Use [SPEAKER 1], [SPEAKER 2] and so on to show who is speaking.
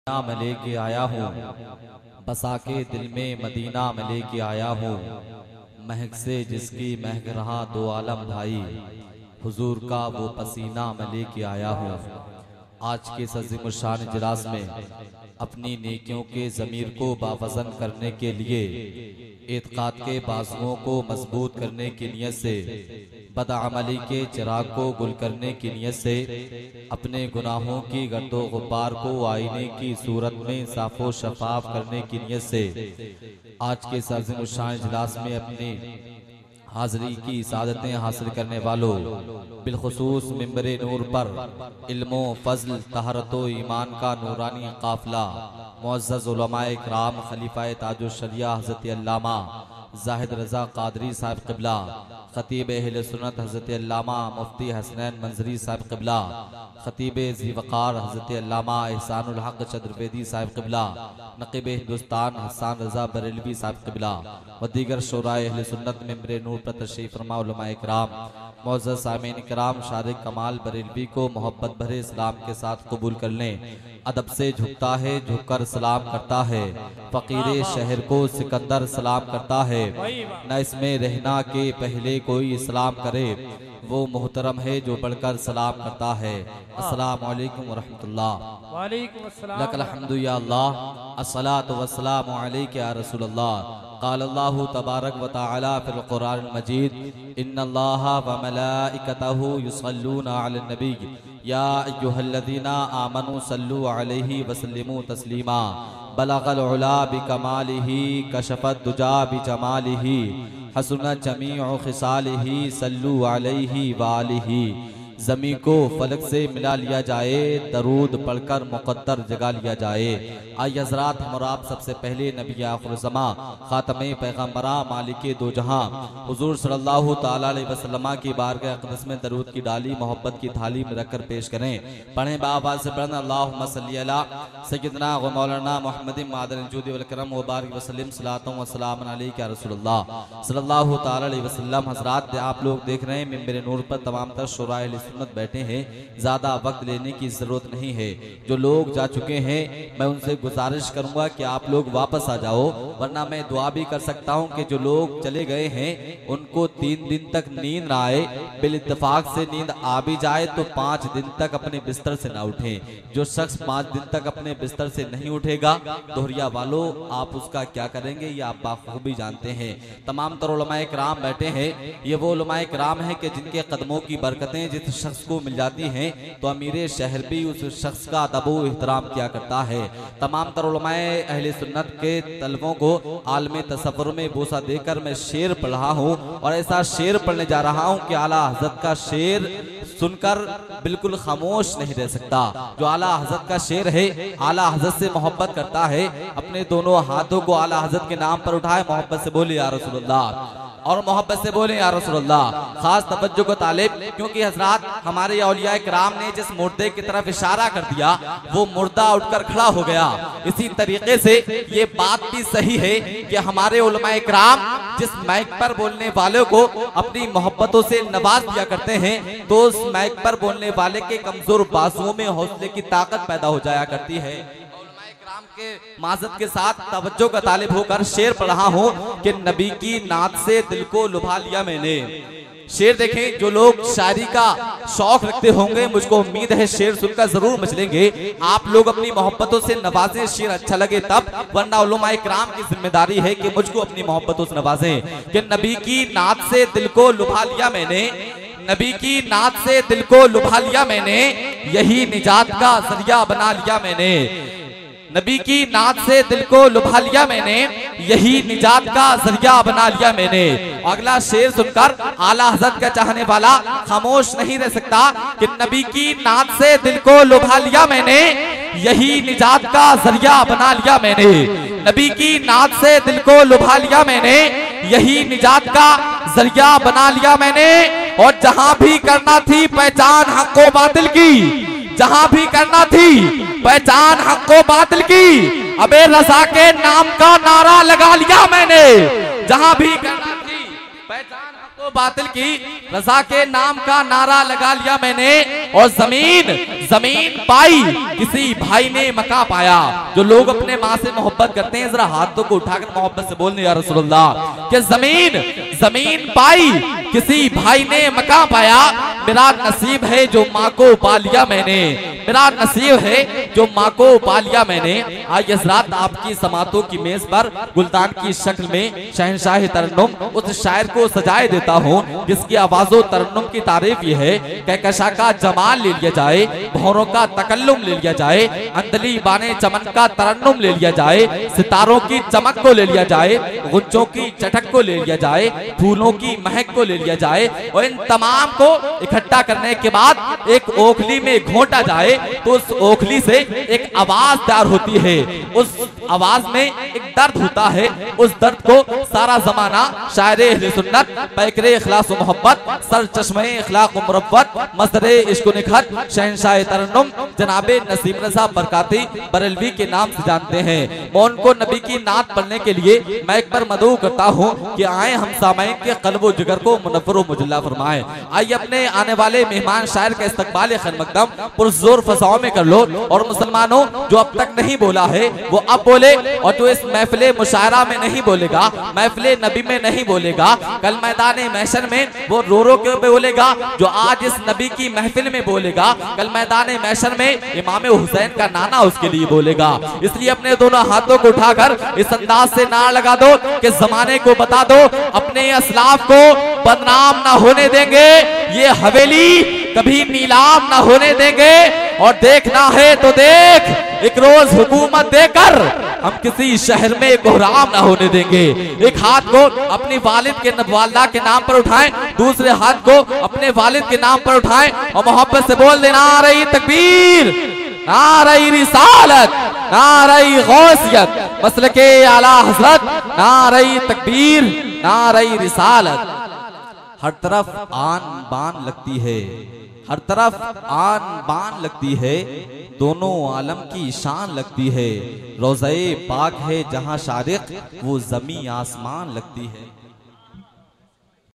[SPEAKER 1] Medina में लेके आया हूँ, बसा के दिल में मदीना में लेके आया हूँ। महक से जिसकी महक रहा दो आलम भाई, हुजूर का वो पसीना में लेके आया हूँ। आज के अज़ीम शान इजलास में अपनी नेकियों के ज़मीर को बावज़न करने के लिए, एतक़ाद के बाजुओं को मजबूत करने की नियत से, बदअमली के चिराग को गुल करने की नियत से, अपने गुनाहों की गर्दो गुबार को आईने की सूरत में साफ़ो शफाफ करने की नियत से आज के अज़ीम शान इजलास में अपनी हाज़री की सादतें हासिल करने वालों, बिलखुसूस मिंबरे नूर पर इल्मो फज़ल तहरतो ईमान का नूरानी काफ़िला मुअज़्ज़ज़ उलमाए किराम खलीफाए ताजुल शरिया हज़रत अल्लामा ज़ाहिद रज़ा क़ादरी साहिब क़िबला, ख़तीब अहले सुन्नत हज़रत अल्लामा मुफ्ती हसनैन मंजरी साहिब क़िबला, ख़तीब ज़ीवक़ार हज़रत अल्लामा एहसानुल हक़ चद्रवेदी साहिब क़िबला, नक़ीब हिंदुस्तान हसन रज़ा बरेलवी साहिब क़िबला व दीगर शोराए अहले सुन्नत मिंबरे नूर पर तशरीफ़ फरमा उलमाए किराम, मुअज़्ज़ज़ सामीन किराम शारिक कमाल बरेलवी को मोहब्बत भरे सलाम के साथ कबूल कर लें। अदब से झुकता है, झुककर सलाम करता है, फ़कीरे शहर को सिकंदर सलाम करता है। न इसमें रहना के पहले कोई इस्लाम करे, वो मोहतरम है जो बढ़कर सलाम करता है। अस्सलामु अलैकुम व रहमतुल्लाह।
[SPEAKER 2] वालेकुम अस्सलाम।
[SPEAKER 1] लकल हम्दु या अल्लाह, अस्सलातु वस्सलामु अलैका या रसूलल्लाह। क़ाल अल्लाहु तबारक व तआला फ़िल क़ुरआनिल मजीद, इन्नल्लाहा व मलाइकतहु युसल्लूना अलन नबी या अय्युहल्लज़ीना आमनू सल्लु अलैहि व सल्लिमू तस्लीमा। बलगल उला बिकमालिही कशफत दुजा बिजमालिही हसनत जमीउ खिसालिही सल्लु अलैहि व आलिही। ज़मीं को फलक से मिला लिया जाए, दरूद पढ़कर मुक़द्दर जगा लिया जाए। आइए हज़रात, हम आप सबसे पहले नबी आखिरुज़्ज़मा ख़ातमे पैगम्बरा मालिके दो जहां हुज़ूर सल्लल्लाहु तआला अलैहि वसल्लम की बारगाह अक़दस में दरूद की डाली मोहब्बत की थाली में रखकर पेश करें। पढ़ें बाआवाज़ से पढ़ना, अल्लाहुम्मा सल्ली अला सय्यिदना व मौलाना मुहम्मदिन मादनिल जूदि वल करम व बारिक व सल्लिम सलातन व सलामन अलैका या रसूलल्लाह सल्लल्लाहु तआला अलैहि वसल्लम। हज़रात, आप लोग देख रहे हैं मिंबर नूर पर तमाम तर शुराए अहले सुन्नत बैठे हैं। ज्यादा वक्त लेने की जरूरत नहीं है। जो लोग जा चुके हैं मैं उनसे गुजारिश करूंगा कि आप लोग वापस आ जाओ, वरना मैं दुआ भी कर सकता हूं कि जो लोग चले गए हैं उनको 3 दिन तक नींद ना आए। बिल इत्तेफाक से नींद आ भी जाए तो 5 दिन तक अपने बिस्तर से ना उठें। जो शख्स 5 दिन तक अपने बिस्तर से नहीं उठेगा, दोहरिया वालों, आप उसका क्या करेंगे ये आप बाखूबी जानते हैं। तमाम तर उलमाए किराम बैठे हैं। ये वो उलमाए किराम हैं कि जिनके कदमों की बरकतें जिस शख्स को मिल जाती हैं तो अमीर शहर भी उस शख्स का अदब एहतराम किया करता है। तमाम तर उलमाए अहले सुन्नत के तलबों को आलमे तसव्वुर में बोसा देकर मैं शेर पढ़ रहा हूँ, और ऐसा शेर पढ़ने जा रहा हूँ कि आला हज़रत का शेर सुनकर बिल्कुल खामोश नहीं रह सकता। जो आला हज़रत का शेर है, आला हज़रत से मोहब्बत करता है, अपने दोनों हाथों को आला हज़रत के नाम पर उठाए, मोहब्बत से बोले या रसूलल्लाह, और मोहब्बत से बोले या रसूलल्लाह। खास तवज्जो को तालिब, क्योंकि हजरात हमारे औलिया किराम ने जिस मुर्दे की तरफ इशारा कर दिया वो मुर्दा उठकर खड़ा हो गया। इसी तरीके से ये बात भी सही है कि हमारे उलमाए किराम जिस माइक पर बोलने वाले को अपनी मोहब्बतों से नवाज दिया करते हैं, तो उस माइक पर बोलने वाले के कमजोर बाजुओं में हौसले की ताकत पैदा हो जाया करती है। के माजत के साथ तवज्जो का तालिब होकर शेर पढ़ रहा हूँ कि नबी की नात से दिल को लुभा लिया मैंने। शेर देखें, जो लोग शायरी का शौक रखते होंगे, मुझको उम्मीद है शेर सुनकर जरूर मचलेंगे। आप लोग अपनी मोहब्बतों से नवाजें, शेर अच्छा लगे तब, वरना उलमाए किराम की जिम्मेदारी है कि मुझको अपनी मोहब्बतों से नवाजें। कि नबी की नात से दिल को लुभा लिया मैंने, नबी की नात से दिल को लुभा लिया मैंने, यही निजात का जरिया बना लिया मैंने। नबी की नात से दिल को लुभा लिया मैंने, यही निजात का जरिया बना लिया मैंने। अगला शेर सुनकर आला हज़रत का चाहने वाला खामोश नहीं रह सकता कि नबी की नात से दिल को लुभा लिया मैंने, यही निजात का जरिया बना लिया मैंने। नबी की नात से दिल को लुभा लिया मैंने, यही निजात का जरिया बना लिया मैंने। और जहां भी करना थी पहचान हक व बातिल की, जहां भी करना थी पहचान हक व बातिल की, अबे रज़ा के नाम का नारा लगा लिया मैंने। जहां भी करना थी पहचान हक व बातिल की, रज़ा के नाम का नारा लगा लिया मैंने। और जमीन पाई, किसी भाई ने मका पाया। जो लोग अपने माँ से मोहब्बत करते हैं जरा हाथों को उठाकर मोहब्बत से बोलने या रसूलुल्लाह कि जमीन पाई, किसी भाई ने मका पाया। मेरा नसीब है जो माँ को पा लिया मैंने, मेरा नसीब है जो माँ को पा लिया मैंने। आज हज़रात आपकी समातों की मेज पर गुलदान की शक्ल में शहनशाह तरन्नुम उस शायर को सजाए देता हूँ जिसकी आवाज़ों तरन्नुम की तारीफ ये है, कहकशा का जमाल ले लिया जाए, भौरों का तकल्लुम ले लिया जाए, अंदली बाने चमन का तरन्नुम ले लिया जाए, सितारों की चमक को ले लिया जाए, गुंजों की चटक को ले लिया जाए, फूलों की महक को ले लिया जाए, और इन तमाम को इकट्ठा करने के बाद एक ओखली में घोंटा जाए तो उस ओखली से एक आवाज तैयार होती है। उस आवाज में एक दर्द होता है, उस दर्द को सारा जमाना शायरे अहले सुन्नत, पैकरे इखलास व मोहब्बत, सर चश्मे इखलाक व मुरव्वत, मसदरे इश्क व निखत शहनशाह तरन्नुम जनाबे नसीम रज़ा बरकाती बरेलवी के नाम से जानते हैं। मैं उनको नबी की नात पढ़ने के लिए मैं एक बार मदऊ करता हूँ कि आए हम सामईन के क़ल्ब व जिगर को मुनव्वर व मुजल्ला फरमाएं। आइए अपने आने वाले मेहमान शायर का इस्तकबाल खैर मकदम पुरजोर फसाओं में कर लो। और मुसलमानों जो अब तक नहीं बोला है वो अब बोले, और जो इस महफिले मुशायरा में नहीं बोलेगा, महफिले नबी में नहीं बोलेगा, कल मैदान महशर में वो रो के बोलेगा। जो आज इस नबी की महफिल में बोलेगा, कल मैदान महशर में इमाम हुसैन का नाना उसके लिए बोलेगा। इसलिए अपने दोनों हाथों को उठाकर इस अंदाज से नारा लगा दो कि जमाने को बता दो अपने असलाफ को बदनाम ना होने देंगे, ये हवेली कभी नीलाम ना होने देंगे, और देखना है तो देख एक रोज हुकूमत देकर हम किसी शहर में कोहराम ना होने देंगे। एक हाथ को अपनी वालिद के वालिदा के नाम पर उठाएं, दूसरे हाथ को अपने वालिद के नाम पर उठाएं और मोहब्बत से बोल देना नारे तकबीर, नारे रिसालत, नारे गौसियत, मसलके आला हज़रत, नारे तकबीर, नारे रिसालत। हर तरफ आन बान लगती है, हर तरफ आन बान लगती है, दोनों आलम की शान लगती है। रोज़े पाक है जहां शारिक वो ज़मी आसमान लगती है।